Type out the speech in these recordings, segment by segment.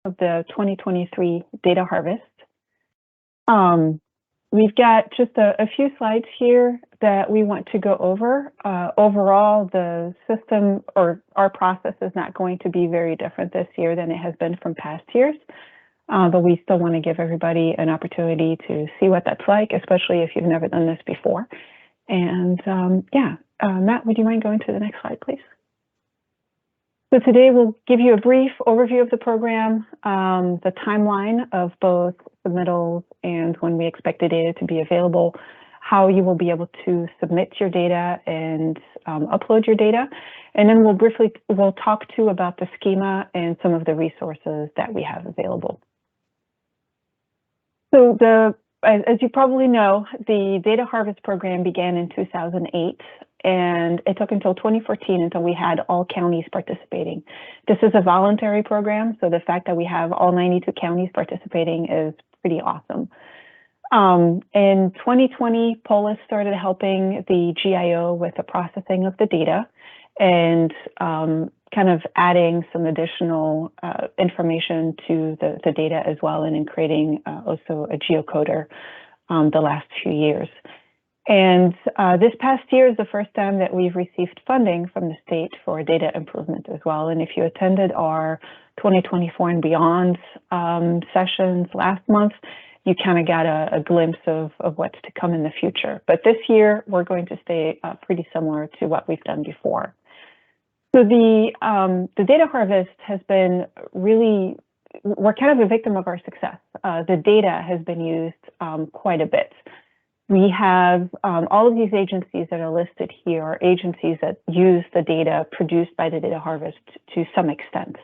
of the 2023 data harvest. We've got just a few slides here that we want to go over. Overall, the system or our process is not going to be very different this year than it has been from past years. But we still want to give everybody an opportunity to see what that's like, especially if you've never done this before. And Matt, would you mind going to the next slide, please? So today we'll give you a brief overview of the program, the timeline of both submittals and when we expect the data to be available, how you will be able to submit your data and upload your data. And then we'll talk too about the schema and some of the resources that we have available. So as you probably know, the data harvest program began in 2008, and it took until 2014 until we had all counties participating. This is a voluntary program, so the fact that we have all 92 counties participating is pretty awesome. In 2020, Polis started helping the GIO with the processing of the data and kind of adding some additional information to the data as well, and in creating also a geocoder the last few years. And this past year is the first time that we've received funding from the state for data improvement as well. And if you attended our 2024 and beyond sessions last month, you kind of got a glimpse of what's to come in the future. But this year, we're going to stay pretty similar to what we've done before. So the data harvest has been really, we're kind of a victim of our success. The data has been used quite a bit. We have all of these agencies that are listed here are agencies that use the data produced by the data harvest to some extent.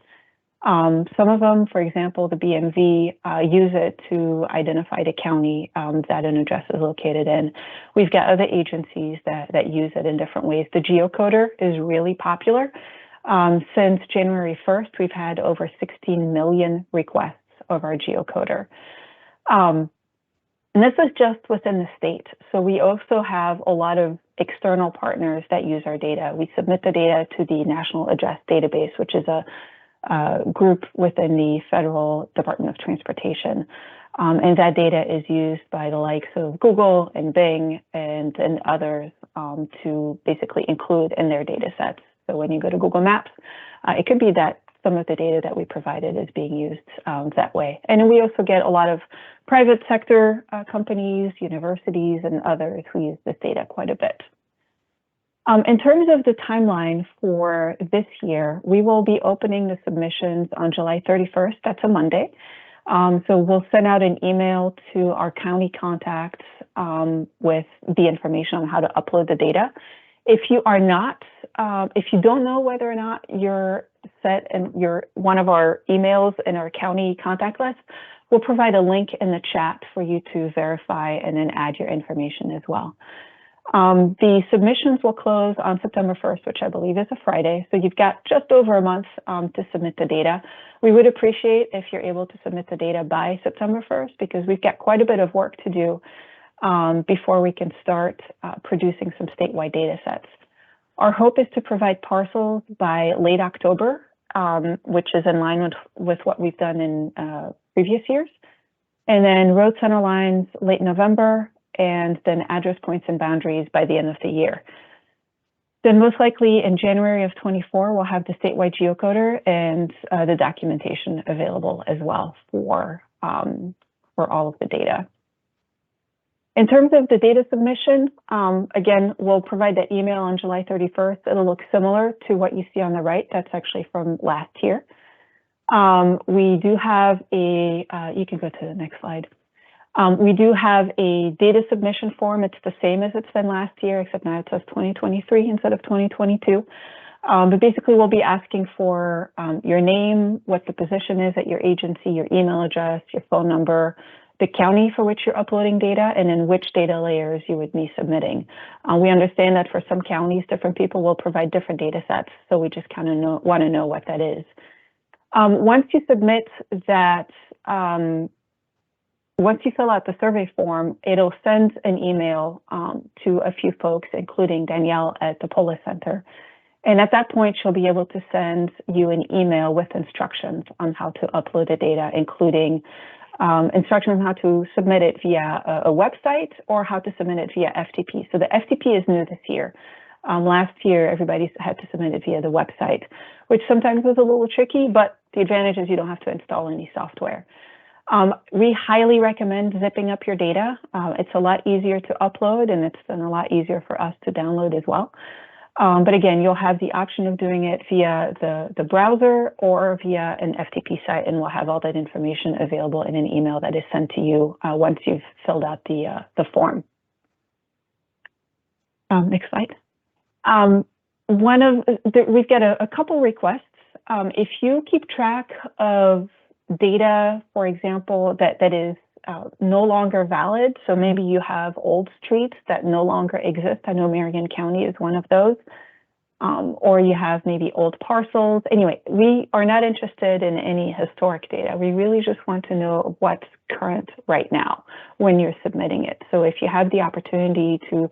Some of them, for example, the BMV, use it to identify the county that an address is located in. We've got other agencies that use it in different ways. The geocoder is really popular. Since January 1st, we've had over 16 million requests of our geocoder. And this is just within the state. So we also have a lot of external partners that use our data. We submit the data to the National Address Database, which is a group within the Federal Department of Transportation. And that data is used by the likes of Google and Bing and others to basically include in their data sets. So when you go to Google Maps, it could be that some of the data that we provided is being used that way. And we also get a lot of private sector companies, universities, and others who use this data quite a bit. In terms of the timeline for this year, we will be opening the submissions on July 31st. That's a Monday. So we'll send out an email to our county contacts with the information on how to upload the data. If you are not, if you don't know whether or not you're set and you're one of our emails in our county contact list, we'll provide a link in the chat for you to verify and then add your information as well. The submissions will close on September 1st, which I believe is a Friday. So you've got just over a month to submit the data. We would appreciate if you're able to submit the data by September 1st, because we've got quite a bit of work to do before we can start producing some statewide data sets. Our hope is to provide parcels by late October, which is in line with what we've done in previous years. And then road center lines late November, and then address points and boundaries by the end of the year. Then most likely in January of 24, we'll have the statewide geocoder and the documentation available as well for all of the data. In terms of the data submission, again, we'll provide that email on July 31st. It'll look similar to what you see on the right. That's actually from last year. We do have a, you can go to the next slide. We do have a data submission form. It's the same as it's been last year, except now it says 2023 instead of 2022. But basically, we'll be asking for your name, what the position is at your agency, your email address, your phone number, the county for which you're uploading data, and then which data layers you would be submitting. We understand that for some counties, different people will provide different data sets, so we just kind of want to know what that is. Once you submit that, once you fill out the survey form, it'll send an email to a few folks, including Danielle at the Polis Center. And at that point, she'll be able to send you an email with instructions on how to upload the data, including instructions on how to submit it via a website or how to submit it via FTP. So the FTP is new this year. Last year, everybody had to submit it via the website, which sometimes was a little tricky, but the advantage is you don't have to install any software. We highly recommend zipping up your data. It's a lot easier to upload, and it's been a lot easier for us to download as well. But again, you'll have the option of doing it via the browser or via an FTP site, and we'll have all that information available in an email that is sent to you once you've filled out the form. Next slide. We've got a couple requests. If you keep track of data, for example, that is no longer valid, so maybe you have old streets that no longer exist. I know Marion County is one of those. Or you have maybe old parcels. Anyway, we are not interested in any historic data. We really just want to know what's current right now when you're submitting it. So if you have the opportunity to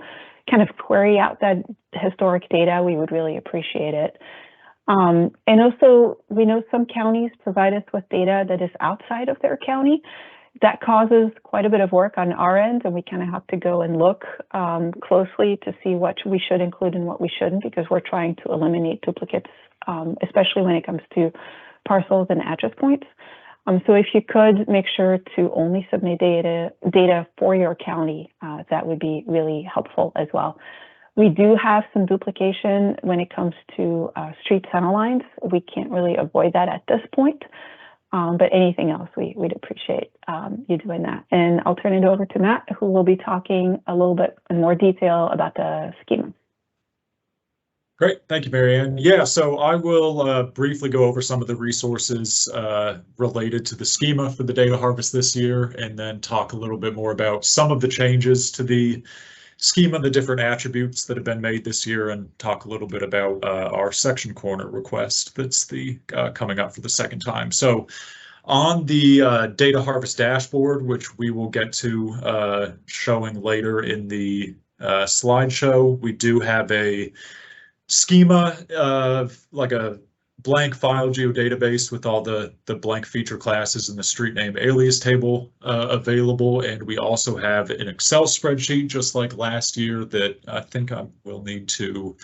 kind of query out that historic data, we would really appreciate it. And also, we know some counties provide us with data that is outside of their county. That causes quite a bit of work on our end, and we kind of have to go and look closely to see what we should include and what we shouldn't, because we're trying to eliminate duplicates, especially when it comes to parcels and address points. So if you could make sure to only submit data for your county, that would be really helpful as well. We do have some duplication when it comes to street center lines. We can't really avoid that at this point. But anything else, we'd appreciate you doing that. And I'll turn it over to Matt, who will be talking a little bit in more detail about the schema. Great, thank you, Marianne. Yeah, so I will briefly go over some of the resources related to the schema for the data harvest this year, and then talk a little bit more about some of the changes to the schema, the different attributes that have been made this year, and talk a little bit about our section corner request that's coming up for the second time. So on the data harvest dashboard, which we will get to showing later in the slideshow, we do have a schema of like a blank file geodatabase with all the blank feature classes and the street name alias table available. And we also have an Excel spreadsheet, just like last year, that I think I will need to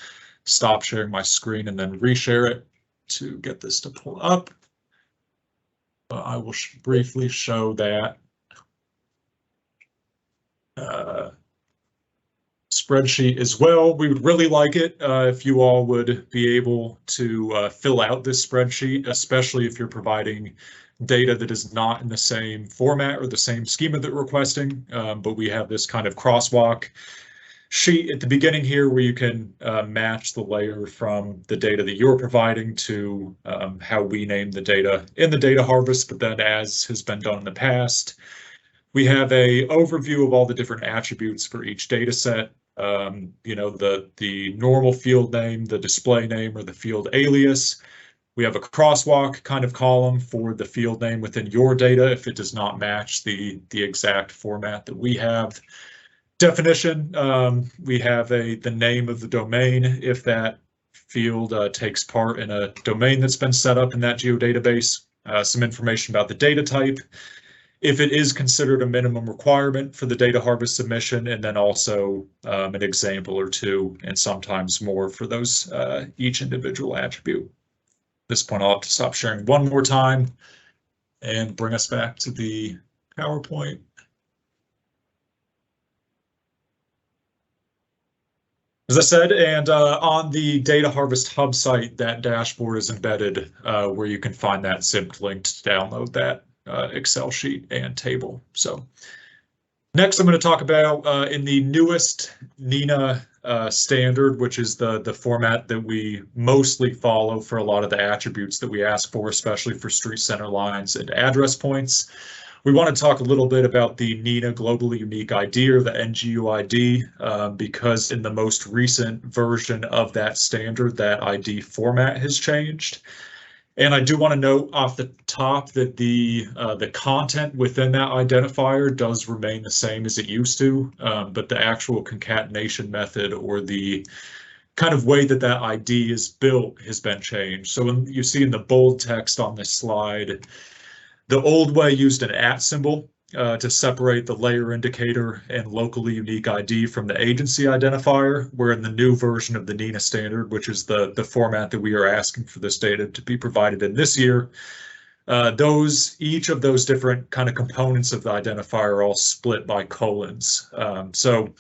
stop sharing my screen and then reshare it to get this to pull up. I will briefly show that spreadsheet as well. We would really like it if you all would be able to fill out this spreadsheet, especially if you're providing data that is not in the same format or the same schema that we're requesting. But we have this kind of crosswalk sheet at the beginning here where you can match the layer from the data that you're providing to how we name the data in the data harvest. But then, as has been done in the past, we have a overview of all the different attributes for each data set. You know, the normal field name, the display name, or the field alias. We have a crosswalk kind of column for the field name within your data if it does not match the exact format that we have. Definition, we have the name of the domain if that field takes part in a domain that's been set up in that geodatabase. Some information about the data type, if it is considered a minimum requirement for the data harvest submission, and then also an example or two, and sometimes more for those each individual attribute. At this point, I'll have to stop sharing one more time and bring us back to the PowerPoint. As I said, and on the Data Harvest Hub site, that dashboard is embedded where you can find that zipped link to download that Excel sheet and table. So next, I'm going to talk about in the newest NINA standard, which is the format that we mostly follow for a lot of the attributes that we ask for, especially for street center lines and address points. We want to talk a little bit about the NINA Globally Unique ID, or the NGUID, because in the most recent version of that standard, that ID format has changed. And I do want to note off the top that the content within that identifier does remain the same as it used to, but the actual concatenation method, or the kind of way that that ID is built has been changed. So when you see in the bold text on this slide, the old way used an @ symbol to separate the layer indicator and locally unique ID from the agency identifier, where in the new version of the NINA standard, which is the format that we are asking for this data to be provided in this year, each of those different kind of components of the identifier are all split by colons. So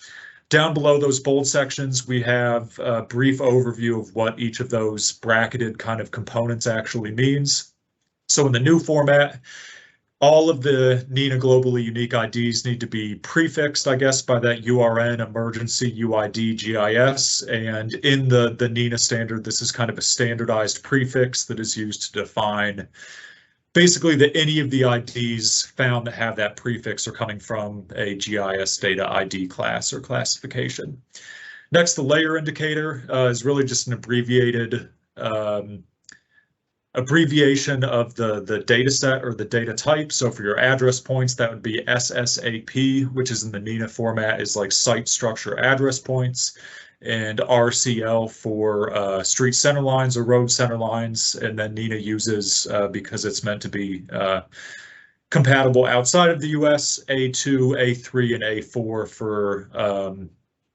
down below those bold sections, we have a brief overview of what each of those bracketed kind of components actually means. So in the new format, all of the NINA globally unique IDs need to be prefixed, I guess, by that URN emergency UID GIS. And in the NINA standard, this is kind of a standardized prefix that is used to define basically that any of the IDs found that have that prefix are coming from a GIS data ID class or classification. Next, the layer indicator is really just an abbreviation of the data set or the data type. So for your address points, that would be SSAP, which is in the NINA format is like site structure address points, and RCL for street center lines or road center lines. And then NINA uses, because it's meant to be compatible outside of the US, A2, A3, and A4 for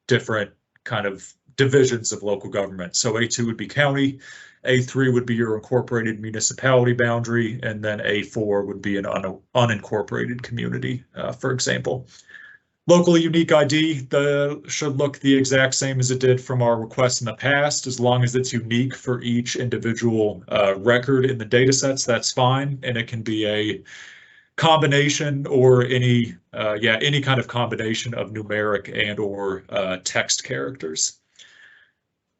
different kind of divisions of local government. So A2 would be county, A3 would be your incorporated municipality boundary, and then A4 would be an unincorporated community, for example. Locally unique ID should look the exact same as it did from our requests in the past. As long as it's unique for each individual record in the data sets, that's fine. And it can be a combination or any kind of combination of numeric and or text characters.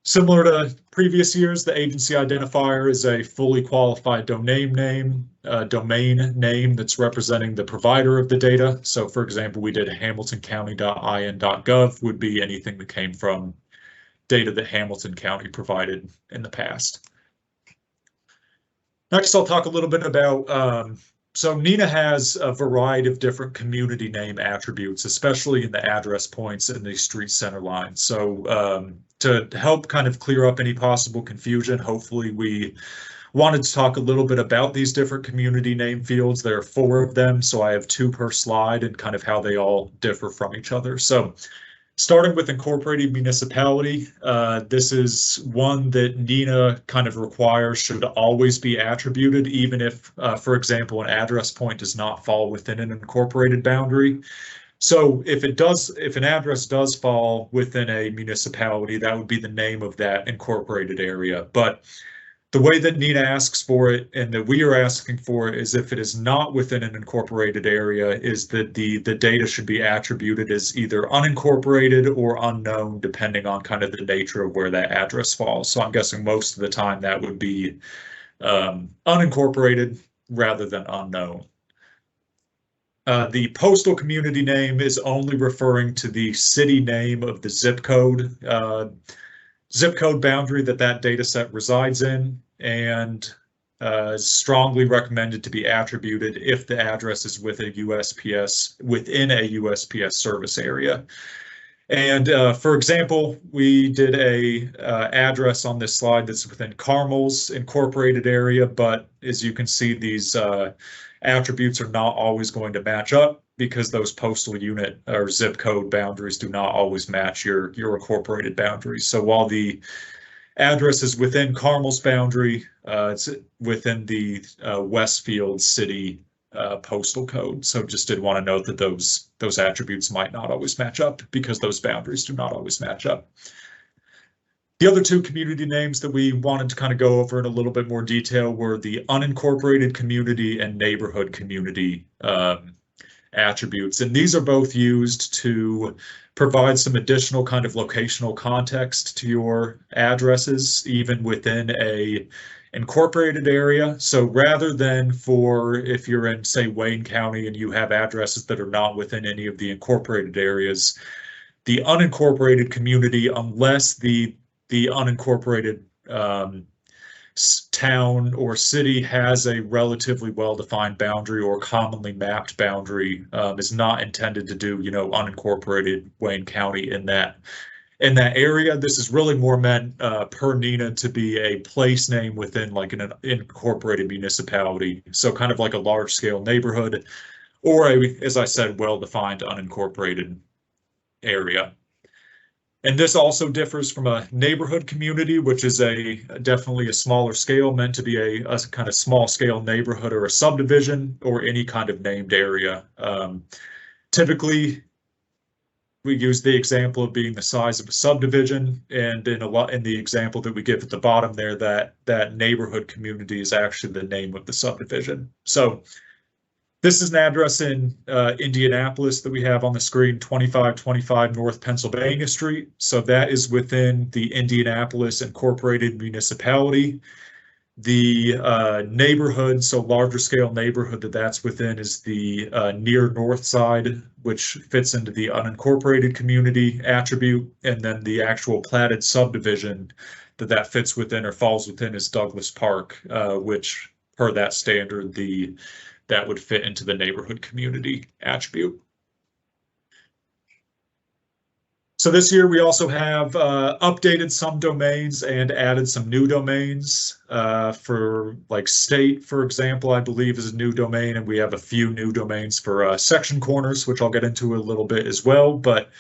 Similar to previous years, the agency identifier is a fully qualified domain name that's representing the provider of the data. So for example, we did hamiltoncounty.in.gov would be anything that came from data that Hamilton County provided in the past. Next, I'll talk a little bit about so NINA has a variety of different community name attributes, especially in the address points and the street center lines. So to help kind of clear up any possible confusion, hopefully we wanted to talk a little bit about these different community name fields. There are 4 of them, so I have 2 per slide and kind of how they all differ from each other. So starting with incorporated municipality, this is one that NINA kind of requires should always be attributed, even if, for example, an address point does not fall within an incorporated boundary. So if an address does fall within a municipality, that would be the name of that incorporated area. But the way that NINA asks for it and that we are asking for it is if it is not within an incorporated area, is that the data should be attributed as either unincorporated or unknown, depending on kind of the nature of where that address falls. So I'm guessing most of the time that would be unincorporated rather than unknown. The postal community name is only referring to the city name of the zip code boundary that data set resides in, and is strongly recommended to be attributed if the address is within a USPS service area. And for example, we did a address on this slide that's within Carmel's incorporated area, but as you can see, these attributes are not always going to match up because those postal unit or zip code boundaries do not always match your incorporated boundaries. So while the address is within Carmel's boundary, it's within the Westfield city postal code. So just did want to note that those attributes might not always match up because those boundaries do not always match up. The other 2 community names that we wanted to kind of go over in a little bit more detail were the unincorporated community and neighborhood community attributes. And these are both used to provide some additional kind of locational context to your addresses, even within a incorporated area. So rather than if you're in, say, Wayne County and you have addresses that are not within any of the incorporated areas, the unincorporated community, unless the unincorporated town or city has a relatively well-defined boundary or commonly mapped boundary, is not intended to do, unincorporated Wayne County in that in that area. This is really more meant per NINA to be a place name within like an incorporated municipality. So kind of like a large scale neighborhood or a, as I said, well-defined unincorporated area. And this also differs from a neighborhood community, which is definitely a smaller scale, meant to be a kind of small scale neighborhood or a subdivision or any kind of named area. Typically, we use the example of being the size of a subdivision, and in the example that we give at the bottom there, that neighborhood community is actually the name of the subdivision. So this is an address in Indianapolis that we have on the screen, 2525 North Pennsylvania Street. So that is within the Indianapolis Incorporated Municipality. The neighborhood, so larger scale neighborhood that's within is the near north side, which fits into the unincorporated community attribute. And then the actual platted subdivision that fits within or falls within is Douglas Park, which per that standard, that would fit into the neighborhood community attribute. So this year we also have updated some domains and added some new domains for like state, for example, I believe is a new domain, and we have a few new domains for section corners, which I'll get into a little bit as well. But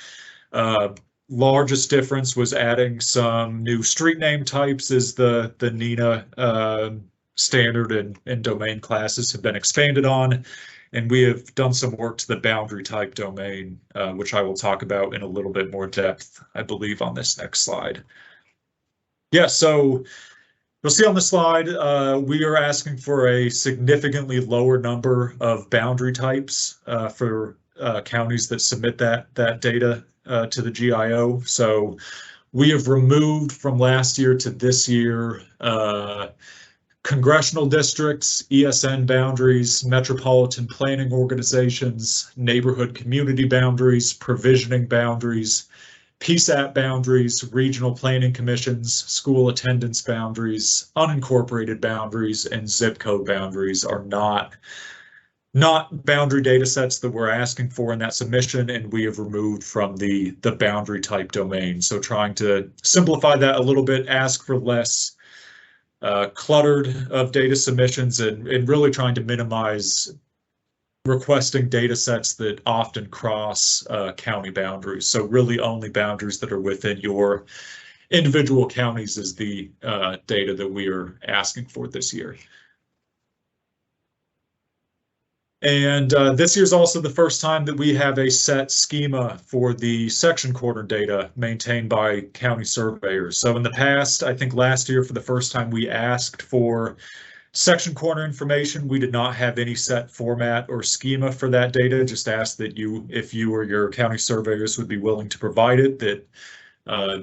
largest difference was adding some new street name types as the NINA standard and domain classes have been expanded on. And we have done some work to the boundary type domain, which I will talk about in a little bit more depth, I believe, on this next slide. Yeah, so you'll see on the slide, we are asking for a significantly lower number of boundary types for counties that submit that data to the GIO. So we have removed from last year to this year congressional districts, ESN boundaries, metropolitan planning organizations, neighborhood community boundaries, provisioning boundaries, PSAP boundaries, regional planning commissions, school attendance boundaries, unincorporated boundaries, and zip code boundaries are not boundary data sets that we're asking for in that submission, and we have removed from the boundary type domain. So trying to simplify that a little bit, ask for less cluttered of data submissions, and really trying to minimize requesting data sets that often cross county boundaries. So really only boundaries that are within your individual counties is the data that we are asking for this year. And this year's also the first time that we have a set schema for the section corner data maintained by county surveyors. So in the past, I think last year for the first time we asked for section corner information. We did not have any set format or schema for that data, just asked that if you or your county surveyors would be willing to provide it, that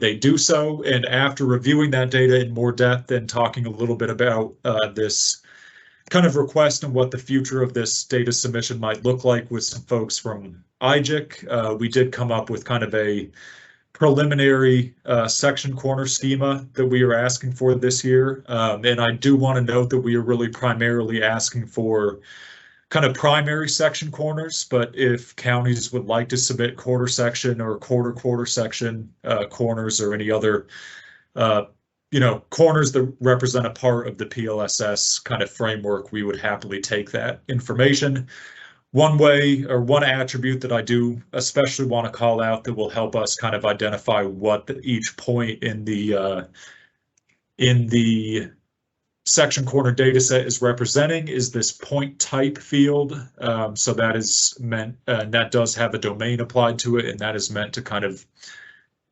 they do so. And after reviewing that data in more depth and talking a little bit about this kind of request and what the future of this data submission might look like with some folks from IJIC, we did come up with kind of a preliminary section corner schema that we are asking for this year. And I do want to note that we are really primarily asking for kind of primary section corners, but if counties would like to submit quarter section or quarter section corners or any other corners that represent a part of the PLSS kind of framework, we would happily take that information. One way or one attribute that I do especially want to call out that will help us kind of identify what each point in the section corner data set is representing is this point type field. So that is meant, that does have a domain applied to it, and that is meant to kind of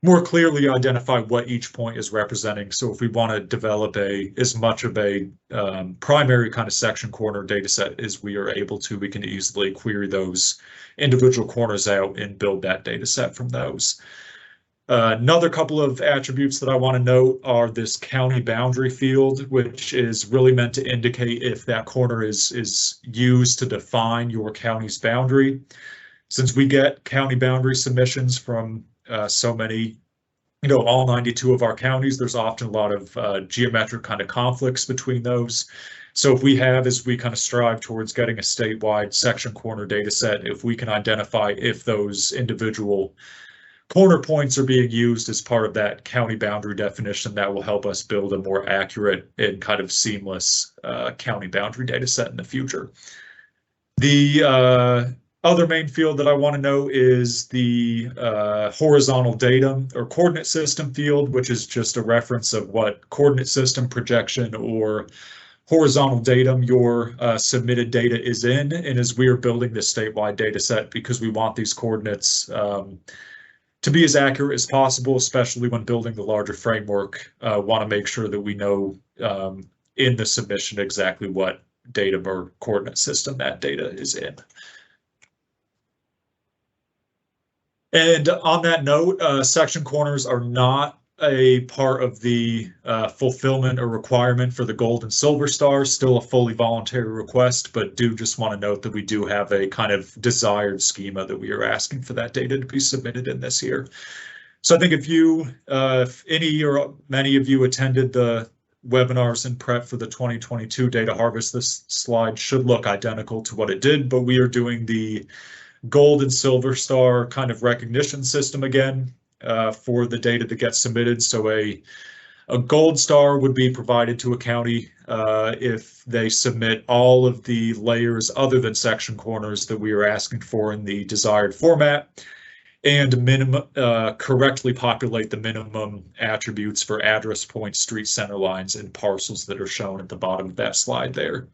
more clearly identify what each point is representing. So if we want to develop as much of a primary kind of section corner data set as we are able to, we can easily query those individual corners out and build that data set from those. Another couple of attributes that I want to note are this county boundary field, which is really meant to indicate if that corner is used to define your county's boundary. Since we get county boundary submissions from so many, all 92 of our counties, there's often a lot of geometric kind of conflicts between those. So if we have, as we kind of strive towards getting a statewide section corner data set, if we can identify if those individual corner points are being used as part of that county boundary definition that will help us build a more accurate and kind of seamless county boundary data set in the future. The other main field that I want to know is the horizontal datum or coordinate system field, which is just a reference of what coordinate system projection or horizontal datum your submitted data is in. And as we are building this statewide data set, because we want these coordinates to be as accurate as possible, especially when building the larger framework, want to make sure that we know in the submission exactly what datum or coordinate system that data is in. And on that note, section corners are not a part of the fulfillment or requirement for the gold and silver star, still a fully voluntary request, but do just want to note that we do have a kind of desired schema that we are asking for that data to be submitted in this year. So I think if any or many of you attended the webinars in prep for the 2022 data harvest, this slide should look identical to what it did, but we are doing the gold and silver star kind of recognition system again for the data that gets submitted. So a gold star would be provided to a county if they submit all of the layers other than section corners that we are asking for in the desired format, and correctly populate the minimum attributes for address points, street center lines, and parcels that are shown at the bottom of that slide there.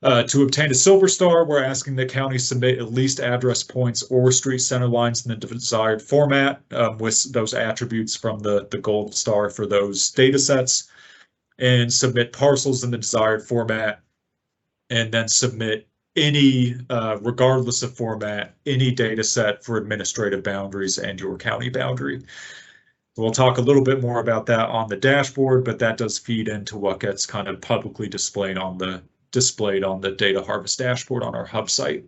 To obtain a silver star, we're asking the county submit at least address points or street center lines in the desired format with those attributes from the gold star for those data sets, and submit parcels in the desired format, and then submit any, regardless of format, any data set for administrative boundaries and your county boundary. We'll talk a little bit more about that on the dashboard, but that does feed into what gets kind of publicly displayed on the data harvest dashboard on our hub site.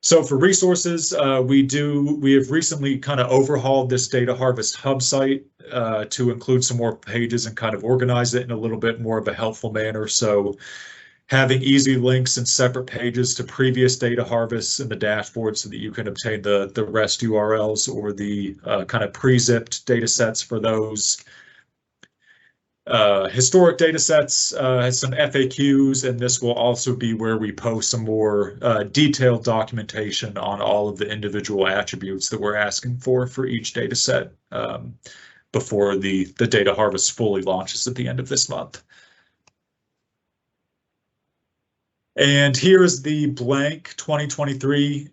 So for resources, we have recently kind of overhauled this data harvest hub site to include some more pages and kind of organize it in a little bit more of a helpful manner. So having easy links and separate pages to previous data harvests in the dashboard so that you can obtain the REST URLs or the kind of pre-zipped data sets for those. Historic data sets has some FAQs, and this will also be where we post some more detailed documentation on all of the individual attributes that we're asking for each data set before the data harvest fully launches at the end of this month. And here is the blank 2023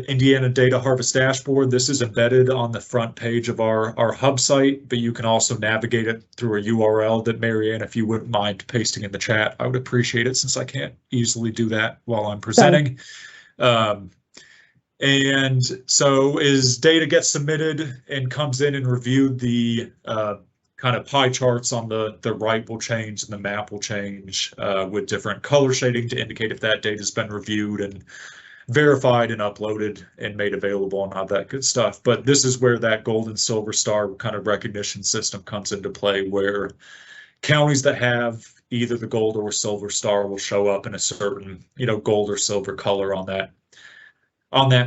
Indiana Data Harvest Dashboard. This is embedded on the front page of our hub site, but you can also navigate it through a URL that Marianne, if you wouldn't mind pasting in the chat, I would appreciate it since I can't easily do that while I'm presenting. And so as data gets submitted and comes in and reviewed, the kind of pie charts on the right will change and the map will change with different color shading to indicate if that data has been reviewed and verified and uploaded and made available and all that good stuff. But this is where that gold and silver star kind of recognition system comes into play, where counties that have either the gold or silver star will show up in a certain, gold or silver color on that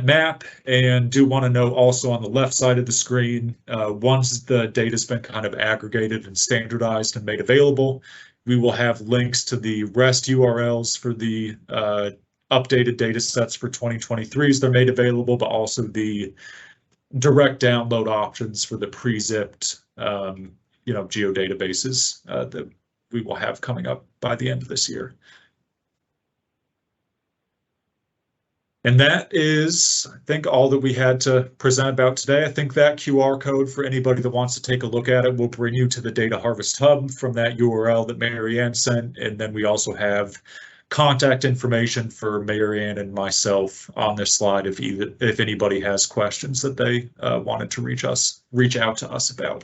map. And do want to note also on the left side of the screen, once the data's been kind of aggregated and standardized and made available, we will have links to the REST URLs for the updated data sets for 2023 as they're made available, but also the direct download options for the pre-zipped, geodatabases that we will have coming up by the end of this year. And that is, I think, all that we had to present about today. I think that QR code for anybody that wants to take a look at it will bring you to the Data Harvest Hub from that URL that Marianne sent. And then we also have contact information for Marianne and myself on this slide if anybody has questions that they wanted to reach out to us about.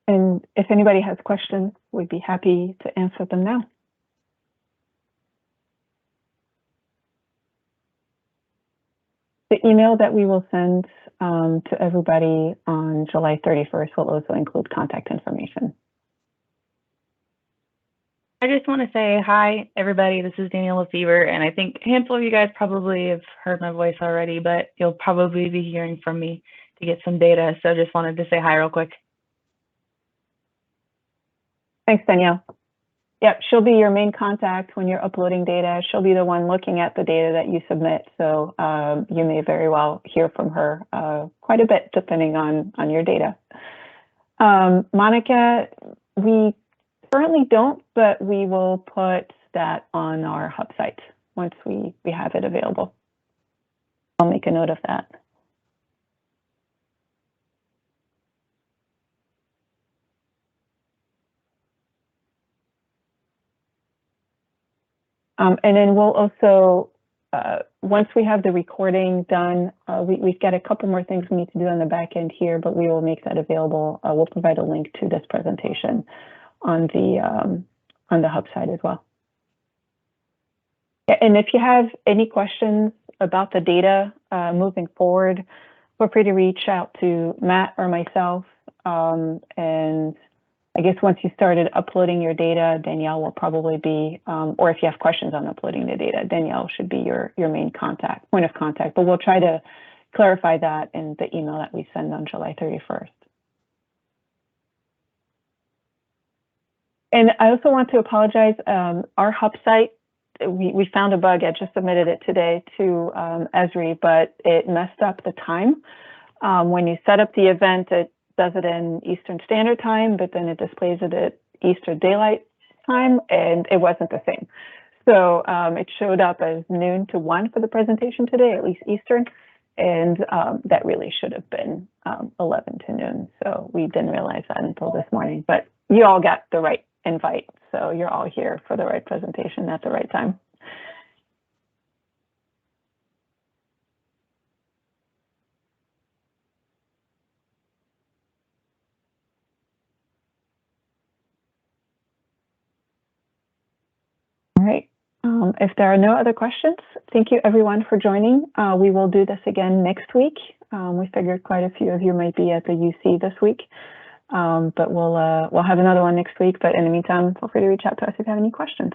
And if anybody has questions, we'd be happy to answer them now. The email that we will send to everybody on July 31st will also include contact information. I just want to say hi, everybody. This is Danielle Lefevre, and I think a handful of you guys probably have heard my voice already, but you'll probably be hearing from me to get some data. So just wanted to say hi real quick. Thanks, Danielle. Yep, she'll be your main contact when you're uploading data. She'll be the one looking at the data that you submit. So you may very well hear from her quite a bit depending on your data. Monica, we currently don't, but we will put that on our hub site once we have it available. I'll make a note of that. And then we'll also, once we have the recording done, we've got a couple more things we need to do on the back end here, but we will make that available. We'll provide a link to this presentation on the hub site as well. And if you have any questions about the data moving forward, feel free to reach out to Matt or myself. And I guess once you started uploading your data, Danielle will probably be, or if you have questions on uploading the data, Danielle should be your main point of contact. But we'll try to clarify that in the email that we send on July 31st. And I also want to apologize. Our hub site, we found a bug. I just submitted it today to Esri, but it messed up the time. When you set up the event, it does it in Eastern Standard Time, but then it displays it at Eastern Daylight Time, and it wasn't the same. So it showed up as noon to 1 for the presentation today, at least Eastern, and that really should have been 11 to noon. So we didn't realize that until this morning, but you all got the right invite, so you're all here for the right presentation at the right time. All right. If there are no other questions, thank you everyone for joining. We will do this again next week. We figured quite a few of you might be at the UC this week, but we'll have another one next week. But in the meantime, feel free to reach out to us if you have any questions.